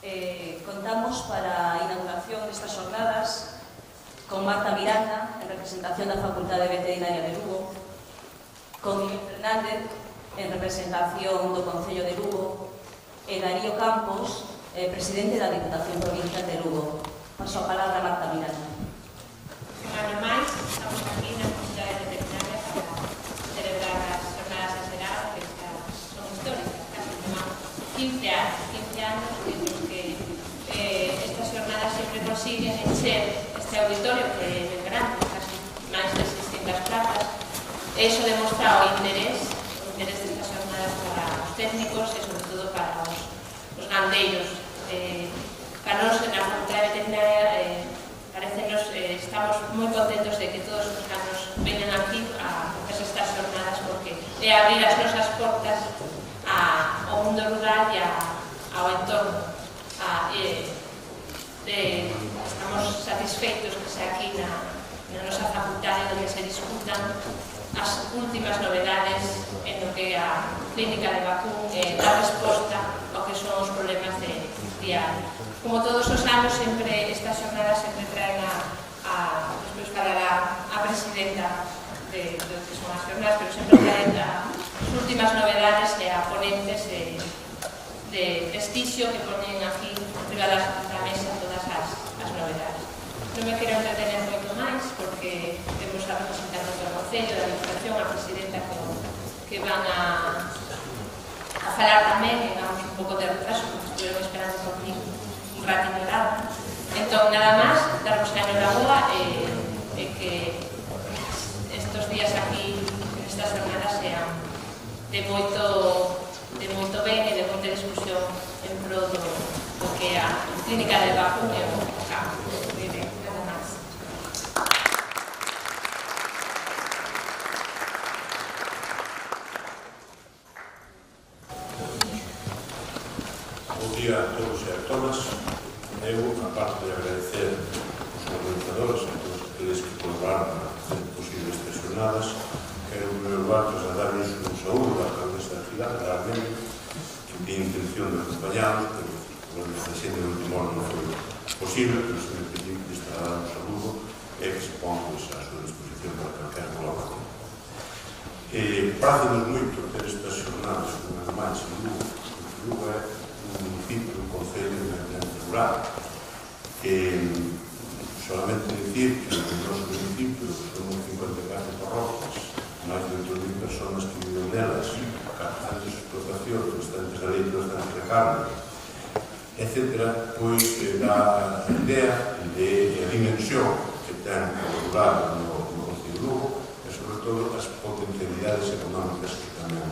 Contamos para a inauguración destas xornadas con Marta Miranda, en representación da Facultade Veterinaria de Lugo, con Miguel Fernández, en representación do Concello de Lugo, e Darío Campos, presidente da Diputación Provincial de Lugo. Paso a palabra a Marta Miranda. Un ano máis, estamos aquí na Facultade Veterinaria para celebrar as xornadas de Será, que son históricas, casi tomamos 15 anos, que estas xornadas sempre consiguen encher este auditorio que é ben grande, casi máis de 600 plazas. Eso demostra o interés destas xornadas para os técnicos e sobre todo para os gandeiros. Para nos na Facultade Veterinaria parecenos, estamos moi contentos de que todos os anos veñan aquí a facer estas xornadas porque é abrir as nosas portas ao mundo rural e ao entorno. Estamos satisfeitos que sea aquí na nosa facultade onde se discutan as últimas novedades en lo que é a clínica de Bacún da resposta ao que son os problemas de diario. Como todos os anos, sempre estas xornadas sempre traen despois falará a presidenta de que son as xornadas, pero sempre traen as últimas novedades e a ponentes de prestixio que ponen aquí arriba da mesa todas as novedades. Non me quero entretener moito máis porque temos a representante do Concello, da Administración, a presidenta que van a falar tamén, e vamos un pouco de retraso porque estuveron esperando por mí un rato ignorado. Entón, nada máis, darvos a enhoraboa e que estes días aquí nestas jornadas sean de moito ben e de moita discusión en pro do que é a clínica de Bacún e o campo. Nada máis. Bom día a todos e a todas. Eu, aparte de agradecer aos organizadores e a todos aqueles que colaboraron para facer posible estas jornadas, quero en primeiro lugar trasladarles un saúdo a alcaldesa da cidade, realmente, que tiene intención de acompañarnos, pero por la xente do último ano non foi posible, pero se me pediu que está a dar un saludo e que se pon a súa disposición para calquer colaboración. Prácenos moito ter estas jornadas, unha máis en Lugo, porque Lugo é un municipio, un concello eminentemente rural. Solamente decir que no noso municipio son 54 parroquias, máis de 8.000 personas que viven nelas, bastantes explotacións, bastantes aleitos, bastantes de carne, etc. Pois dá a idea de a dimensión que ten o rural no Concello de Lugo e, sobre todo, as potencialidades económicas que tamén.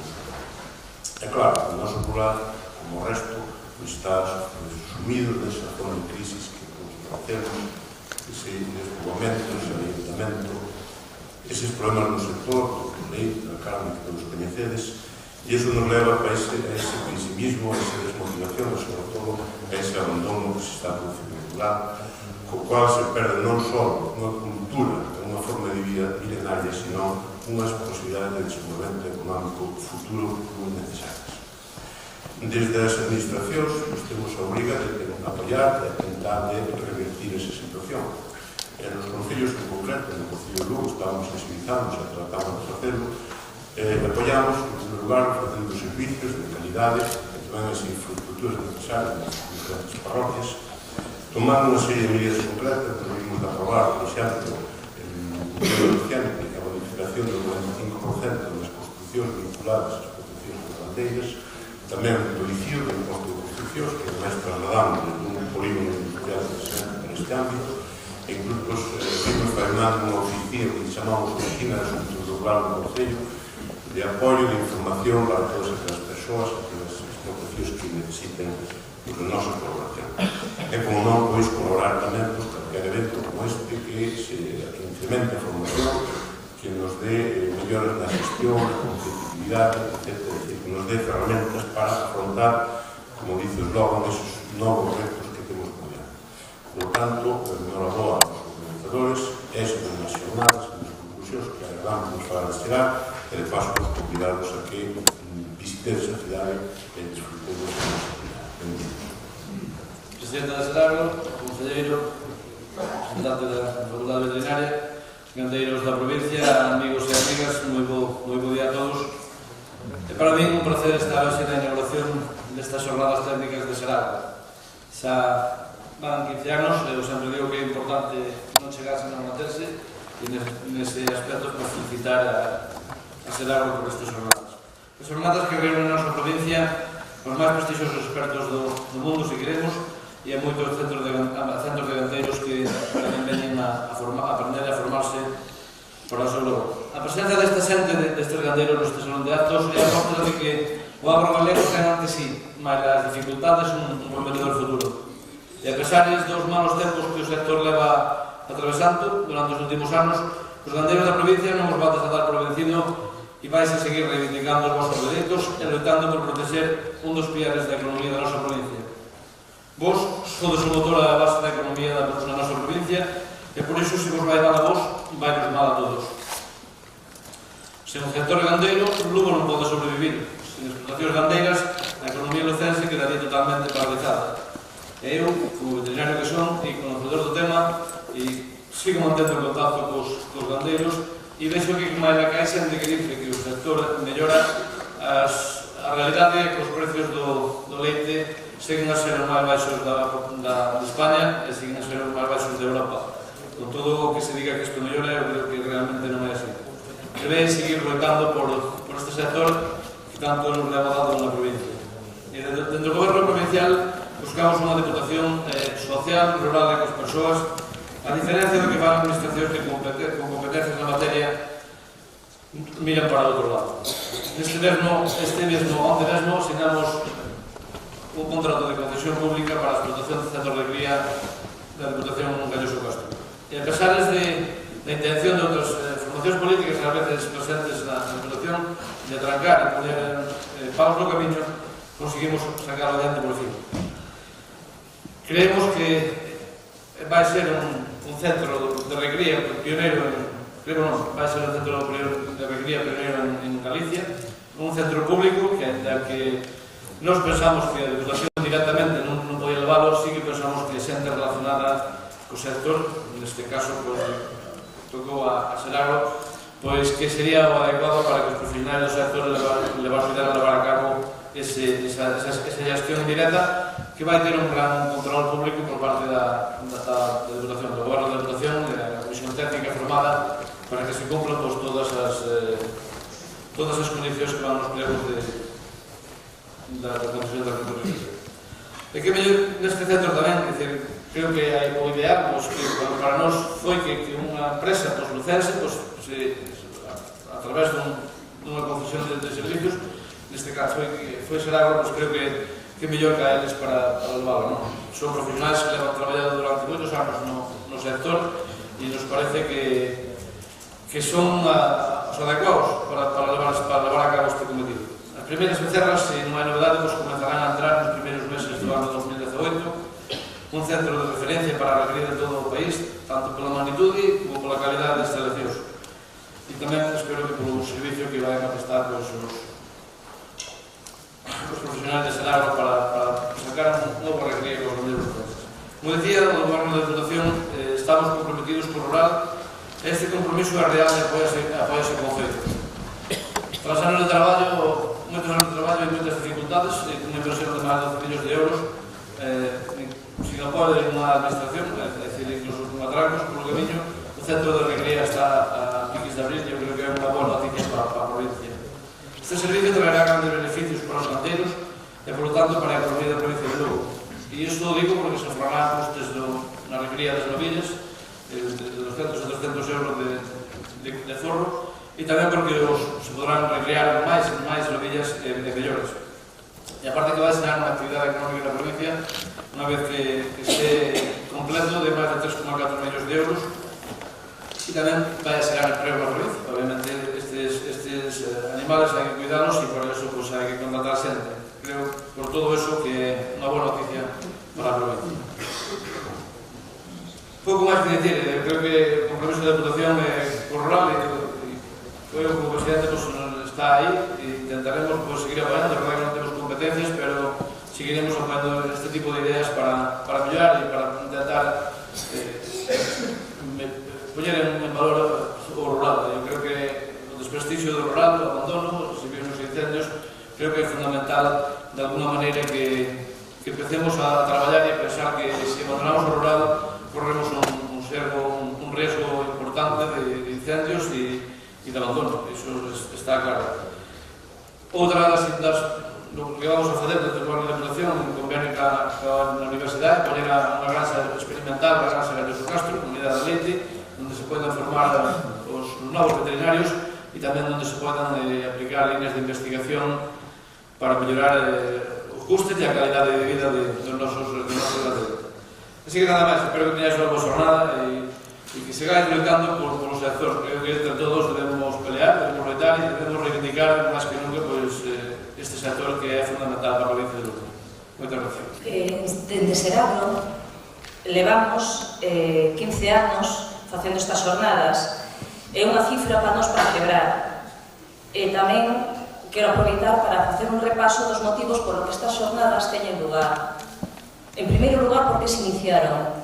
É claro, o noso rural, como o resto, está sumido nesa zona de crisis que conocemos, ese despoboamento, ese ayuntamiento, eses problemas no sector, do leite, da carne que todos coñecedes, e iso nos leva a ese pesimismo, a esa desmotivación e, sobre todo, a ese abandono que se está producindo no rural, co cual se perde non só unha cultura, unha forma de vida milenaria, sino unhas posibilidades de desenvolvemento económico futuro moi necesarias. Desde as administracións temos a obriga de apoiar e tentar de revertir esa situación. Nos concellos en concreto, no Concello de Lugo, estamos sensibilizados e tratamos de facerlo, apoiamos, en primeiro lugar, facendo servicios de calidade e tamén as infraestructuras necesarias nas diferentes parroquias, tomando unha serie de medidas concretas que nos vimos de aprobar, por exemplo, el modelo energético e a bonificación do 95% das construccións vinculadas ás explotacións de bandeiras, tamén do ICIO, do imposto de construccións, que ademais trasladamos dun polígono industrial presente para este ámbito, e incluso vimos faenando unha oficina que chamamos Oficina de Asuntos do Rural do Concello, de apoio, de información para todas aquelas persoas, aquelas explotacións que necesiten a nosa colaboración. E como non, pois, colaborar tamén por calquer evento como este que incremente a formación, que nos dé mellores na gestión, na competitividade, etc. Que nos dé ferramentas para afrontar, como dice o eslogan, esos novos retos que temos por diante. Por tanto, enhoraboa aos organizadores, éxito nas xornadas, nas conclusións que agradamos nos para chegar, e de paso convidarvos a que visitedes a cidade e disfrutedes da nosa cidade. Presidenta de Seragro, o Concelleiro, representante da Facultade Veterinaria, gandeiros da provincia, amigos e amigas, moi bo día a todos. É para mí un placer estar hoxe na inauguración destas xornadas técnicas de Seragro. Xa van 15 anos, eu sempre digo que é importante non chegarse a non manterse, e nese aspecto felicitar a Seragro por estas xornadas. As xornadas que reúnen na nosa provincia os máis prestixiosos expertos do mundo, se queremos, e hai moitos centros de gandeiros que tamén veñen a aprender a formarse para o seu logo. A presencia desta xente, destes gandeiros neste salón de actos, é a parte de que o agro galego ten ante sí, máis as dificultades, un prometedor futuro. E a pesar dos malos tempos que o sector leva atravesando durante os últimos anos, os gandeiros da provincia non os vades a dar por vencido e vais a seguir reivindicando os vosos dereitos e loitando por proteger un dos piares da economía da nosa provincia. Vos sodes o motor a base da economía da nosa provincia e por iso, se vos vai mal a vos, vai nos mal a todos. Sen o sector gandeiro, Lugo non pode sobrevivir. Sen explotacións gandeiras, a economía lucense quedaría totalmente paralizada. E eu, como veterinario que son e conocedor do tema, e sigo mantendo en contacto cos gandeiros e vexo que máis na hai xente que dice que o sector mellora, a realidade é que os precios do leite seguen a ser os máis baixos de España e seguen a ser os máis baixos de Europa. Con todo o que se diga que isto mellora, eu creo que realmente non é así. Debe seguir loitando por este sector que tanto nos leva dado na provincia. E dentro do goberno provincial buscamos unha deputación social, rural e cos persoas, a diferencia do que fan administracións que con competencias na materia miran para outro lado. Onte mesmo sinamos un contrato de concesión pública para a explotación de centros de cría da Deputación Galloso Castro. E a pesar da intención de outras formacións políticas que a veces presentes na explotación de atrancar e poner paus no camiño, conseguimos sacar adiante por fin. Creemos que vai ser un centro de recría pioneiro, vai ser un centro de recría pioneiro en Galicia, un centro público que nós pensamos que a Deputación directamente non podía leválo, sí que pensamos que xente relacionada co sector, neste caso tocou a Seragro, pois que sería o adecuado para que os profesionais do sector puderan levar a cabo esa gestión directa, que vai ter un gran control público por parte da Deputación, do Goberno da Deputación, da Comisión Técnica formada para que se cumplan todas as condicións que van nos plegos da Comisión da Agricultura. E que mellor neste centro tamén, creo que hai o ideal, que para nós foi que unha empresa lucense, a través dunha concesión de servicios, neste caso foi Seragro, creo que mellor que a eles para leválo. Son profesionais que levan traballado durante moitos anos no sector e nos parece que son os adecuados para levar a cabo este cometido. As primeiras becerras, se non hai novedade, comenzarán a entrar nos primeiros meses do ano 2018, un centro de referencia para a recría de todo o país, tanto pola magnitude como pola calidade de instalacións. E tamén espero que polo servicio que vai a prestar os profesionais de Seragro para sacar un novo recría con os gandeiros lucenses. Como decía, o Goberno da Deputación estamos comprometidos co rural. Este compromiso é real e apoiase con feito. Tras anos de traballo, moitos anos de traballo e moitas dificultades, unha inversión de máis de 12 millóns de euros, sin apoio de unha administración, é dicir, incluso con atrancos polo camiño, o centro de recría está a piques de abril, eu creo que é unha boa noticia para a provincia. Este servicio traerá grandes beneficios para os gandeiros e, por lo tanto, para a economía da provincia de Lugo. E isto o digo porque se formarán costes na recría das novillas, de 200 a 300 euros de forro, e tamén porque se podrán recrear máis novillas e mellores. E aparte que vai ser unha actividade económica da provincia, unha vez que este completo de máis de 3,4 millóns de euros, e tamén vai a ser emprego na provincia. Obviamente estes animales hai que cuidarlos e por eso hai que contratar xente. Creo por todo eso que é unha boa noticia para a provincia. Pouco máis que dicir, creo que o compromiso da Deputación é rural e eu como presidente está aí e intentaremos seguir apoiando. É verdade que non temos competencias, pero seguiremos apoiando este tipo de ideas para mellorar e para intentar poñer en valor o rural. Eu creo que o desprestigio do rural, o abandono, se viven os incendios, creo que é fundamental de alguna maneira que empecemos a traballar e a pensar que se abandonamos o rural corremos un riesgo importante de incendios e de abandono, iso está claro. Outra das lo que vamos a facer desde a organización en convenio ca Universidade, poñer unha granxa experimental, a granxa de Galloso Castro, comunidade de leite, onde se poden formar os novos veterinarios e tamén onde se podan aplicar líneas de investigación para mellorar os custes e a calidade de vida dos nosos gandeiros. Así que nada máis, espero que teñáis unha boa jornada e que sigáis loitando por o sector. Creo que entre todos debemos pelear, debemos loitar e debemos reivindicar máis que nunca este sector que é fundamental para a provincia de Lugo. Moitas gracias. Dende Seragro levamos 15 anos facendo estas jornadas. É unha cifra para nós para celebrar. E tamén quero aproveitar para facer un repaso dos motivos por que estas jornadas teñen lugar. En primeiro lugar, porque se iniciaron.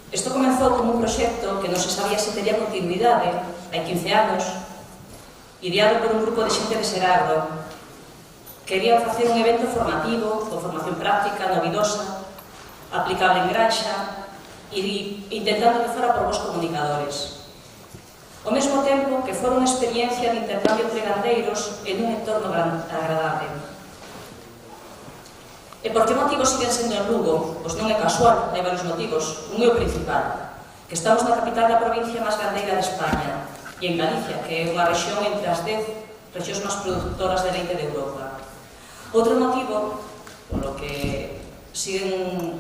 Isto comenzou como un proxecto que non se sabía se tería continuidade hai 15 anos, ideado por un grupo de xente de Seragro. Querían facer un evento formativo, con formación práctica, novidosa, aplicable en granxa, e intentando que fora por vos comunicadores. Ao mesmo tempo que fora unha experiencia de intercambio entre gandeiros en un entorno agradable. E por que motivos siguen sendo en Lugo? Pois non é casual, hai varios motivos. Un é o principal, que estamos na capital da provincia máis gandeira de España, e en Galicia, que é unha rexión entre as 10 rexións máis produtoras de leite de Europa. Outro motivo, polo que siguen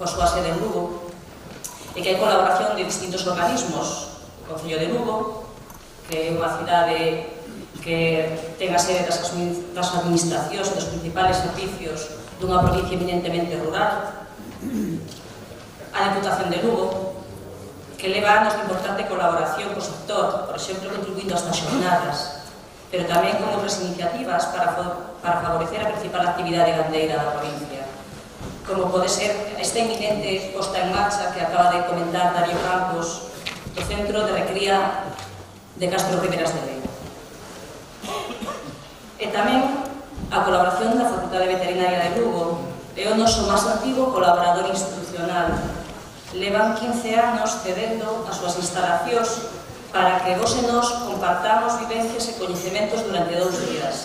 coa súa sede en Lugo, é que hai colaboración de distintos organismos. O Concello de Lugo, que é unha cidade que ten a sede das administracións e dos principales servicios dunha provincia eminentemente rural, a Deputación de Lugo, que leva anos de importante colaboración co sector, por exemplo, contribuindo a estas jornadas, pero tamén con outras iniciativas para favorecer a principal actividade gandeira da provincia, como pode ser esta eminente posta en marcha que acaba de comentar Darío Campos do Centro de Recría de Castro Riberas de Lei. E tamén a colaboración da Facultade Veterinaria de Lugo é o noso máis antigo colaborador institucional. Levan 15 anos cedendo as súas instalacións para que vos e nós compartamos vivencias e coñecementos durante 2 días.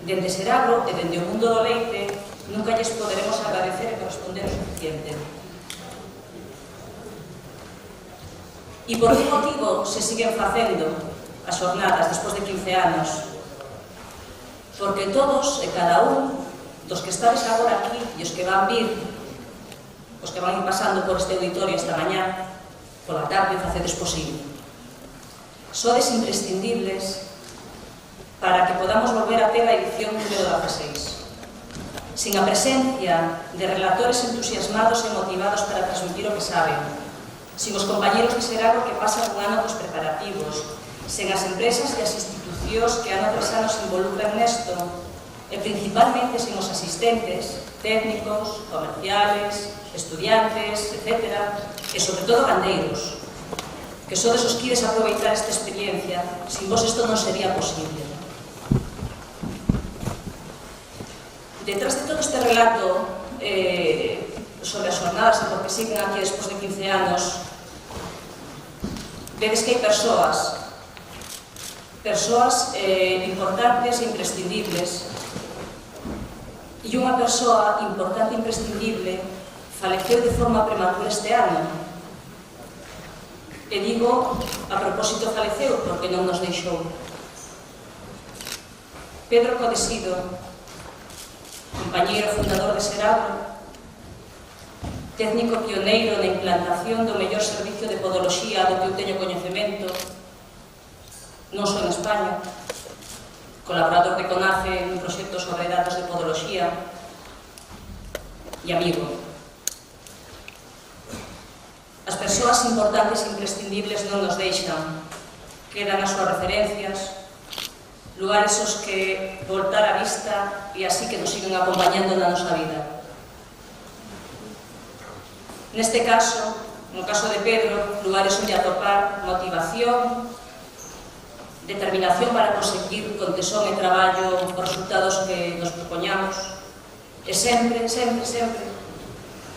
Dende Seragro e dende o mundo do leite nunca lles poderemos agradecer e corresponder o suficiente. E por que motivo se siguen facendo as jornadas despois de 15 anos? Porque todos e cada un dos que estades agora aquí e os que van vir, os que van ir pasando por este auditorio esta mañá, pola tarde, facedes posible. Sodes imprescindibles para que podamos volver a ter a edición número 16. Sin a presencia de relatores entusiasmados e motivados para transmitir o que saben, sin os compañeros de Seragro que pasan un ano dos preparativos, sen as empresas e as institucións que ano tras ano se involucran nesto, e principalmente sen os asistentes, técnicos, comerciales, estudiantes, etc., e sobre todo gandeiros, que sodes os que ides aproveitar esta experiencia, sin vos isto non sería posible. Detrás de todo este relato sobre as jornadas e por que siguen aquí despois de 15 anos, vedes que hai persoas importantes e imprescindibles, e unha persoa importante e imprescindible faleceu de forma prematura este ano. E digo, a propósito faleceu porque non nos deixou. Pedro Codesido, compañeiro fundador de Seragro, técnico pioneiro na implantación do mellor servicio de podoloxía do que eu teño coñecemento, non só en España, colaborador de CONACE en un proxecto sobre datos de podoloxía e amigo. As persoas importantes e imprescindibles non nos deixan, quedan as súas referencias, lugares aos que voltar a vista e así que nos siguen acompañando na nosa vida. Neste caso, no caso de Pedro, lugares onde atopar motivación, determinación para conseguir con tesón e traballo os resultados que nos propoñamos e sempre, sempre, sempre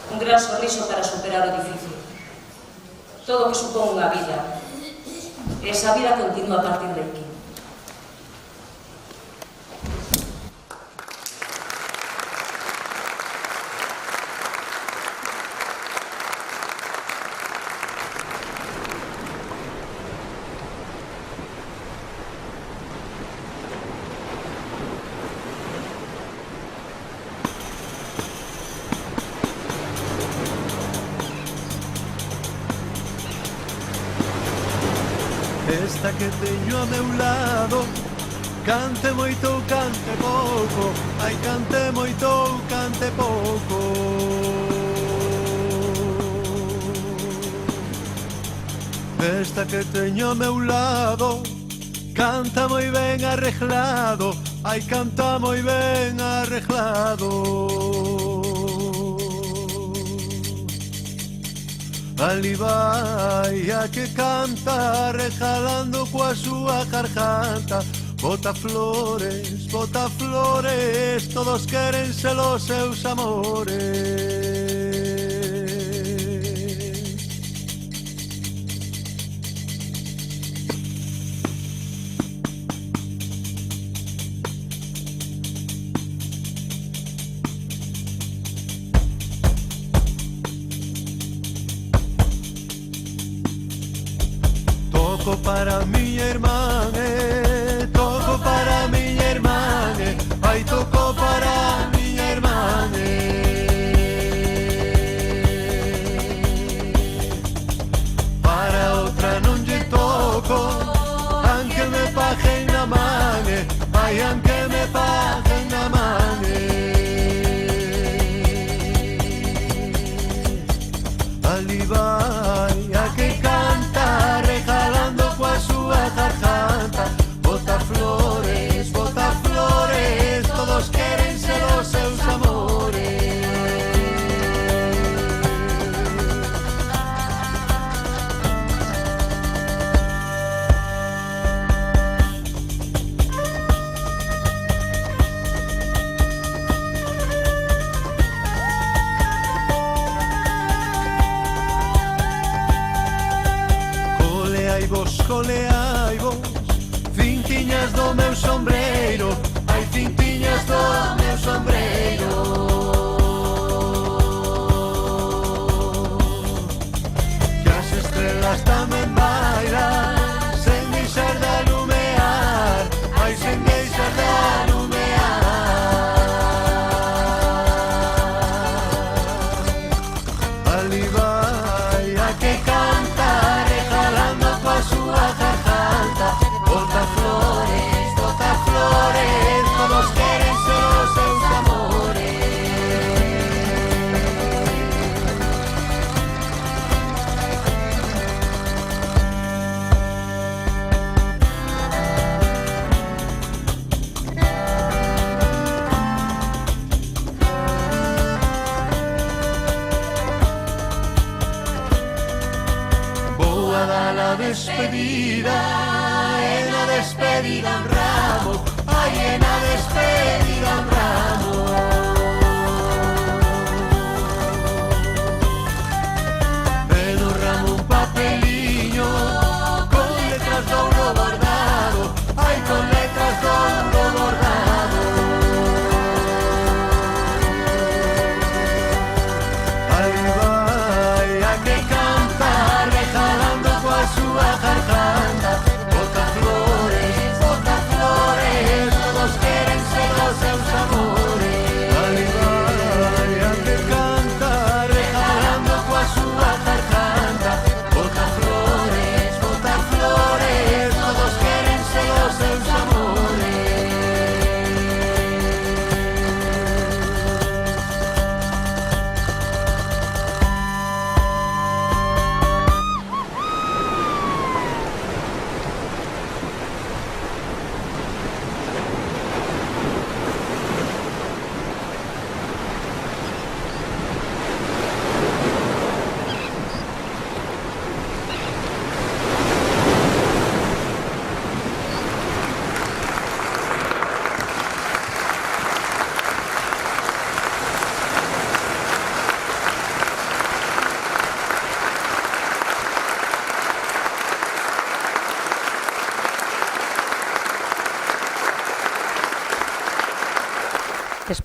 un gran sorriso para superar o difícil. Todo o que supón unha vida. E esa vida continua a partir de aquí. Esta que teño a meu lado, cante moito ou cante pouco, ai cante moito ou cante pouco. Esta que teño a meu lado, canta moi ben arreglado, ai canta moi ben arreglado. Ali vai a que canta, rejalando coa súa garganta. Bota flores, todos queren ser os seus amores. Toco para miña irmán, toco para miña irmán, ai toco para miña irmán. Para outra non lle toco, aunque me paguen na man, ai aunque me paguen na man. Ali vai a que canta, regalando coa súa garganta. Bota flores, todos queren ser os seus amores. Coleai vos, cintiñas do meu sombreiro, ai cintiñas do meu sombreiro. Que as estrelas tamén bailan, sen deixar de alumear, ai sen deixar de alumear. Ali vai a que canta, regalando coa súa garganta. Bota flores, todos queren ser os seus amores. Vou a dar a despedida, e na despedida un ramo, ai e na despedida un ramo. E no ramo un papeliño, con letras de ouro bordado, ai con letras de ouro bordado. Ali vai a que canta, regalando coa súa garganta. Bota flores, todos queren ser os seus amores.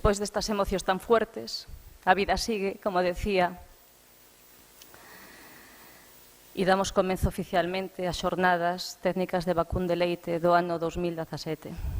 Despois destas emocións tan fuertes, a vida sigue, como decía, e damos comenzo oficialmente ás xornadas técnicas de vacún de leite do ano 2017.